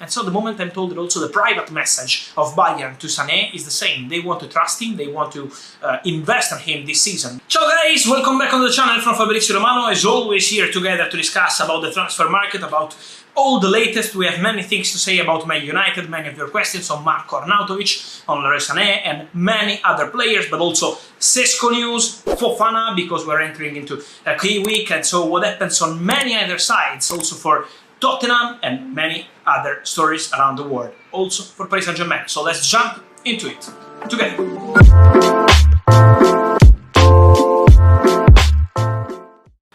And so the moment I'm told that also the private message of Bayern to Sané is the same. They want to trust him, they want to invest in him this season. Ciao guys, welcome back on the channel from Fabrizio Romano, as always here together to discuss about the transfer market, about all the latest. We have many things to say about Man United, many of your questions on Marko Arnautovic, on Leroy Sané and many other players, but also Šeško news, Fofana, because we're entering into a key week, and so what happens on many other sides, also for Tottenham and many other stories around the world, also for Paris Saint-Germain. So let's jump into it together.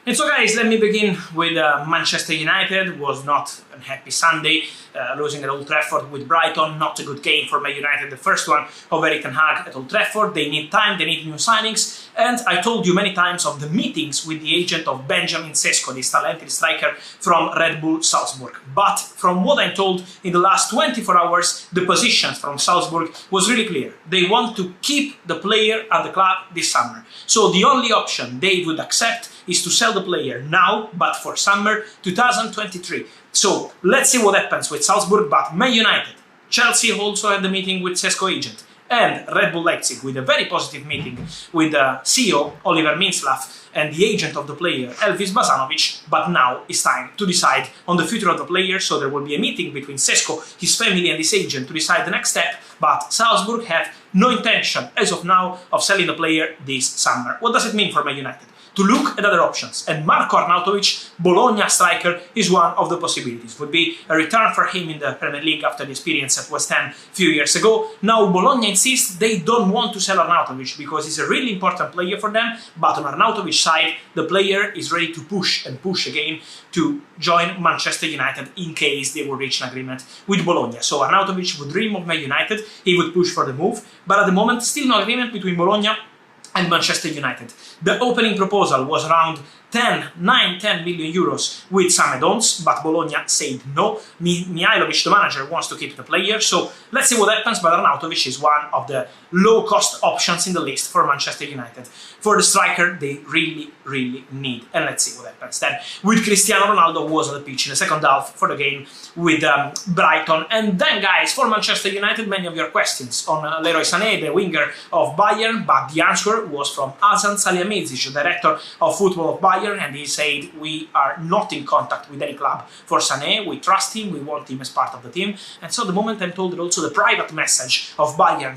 And so guys, let me begin with Manchester United. It was not a happy Sunday, losing at Old Trafford with Brighton, not a good game for Man United, the first one of Erik ten Hag at Old Trafford. They need time, they need new signings, and I told you many times of the meetings with the agent of Benjamin Šeško, this talented striker from Red Bull Salzburg. But from what I'm told in the last 24 hours, the position from Salzburg was really clear. They want to keep the player at the club this summer. So the only option they would accept is to sell the player now, but for summer 2023. So let's see what happens with Salzburg, but Man United, Chelsea also had the meeting with Šeško agent, and Red Bull Leipzig with a very positive meeting with CEO Oliver Mintzlaff and the agent of the player Elvis Bosanovic, but now it's time to decide on the future of the player. So there will be a meeting between Šeško, his family and his agent to decide the next step, but Salzburg have no intention as of now of selling the player this summer. What does it mean for Man United? To look at other options, and Marko Arnautovic, Bologna striker, is one of the possibilities. Would be a return for him in the Premier League after the experience at West Ham a few years ago. Now Bologna insists they don't want to sell Arnautovic because he's a really important player for them, but on Arnautovic's side, the player is ready to push and push again to join Manchester United in case they will reach an agreement with Bologna. So Arnautovic would dream of Man United, he would push for the move, but at the moment still no agreement between Bologna and Manchester United. The opening proposal was around 10 million euros with some add-ons, but Bologna said no. Mihajlovic, the manager, wants to keep the player, so let's see what happens, but Arnautovic is one of the low-cost options in the list for Manchester United. For the striker, they really need, and let's see what happens then. With Cristiano Ronaldo was on the pitch in the second half for the game with Brighton. And then, guys, for Manchester United, many of your questions on Leroy Sané, the winger of Bayern, but the answer was from Hasan Salihamidzic, director of football of Bayern, and he said, we are not in contact with any club for Sané, we trust him, we want him as part of the team. And so the moment I'm told that also the private message of Bayern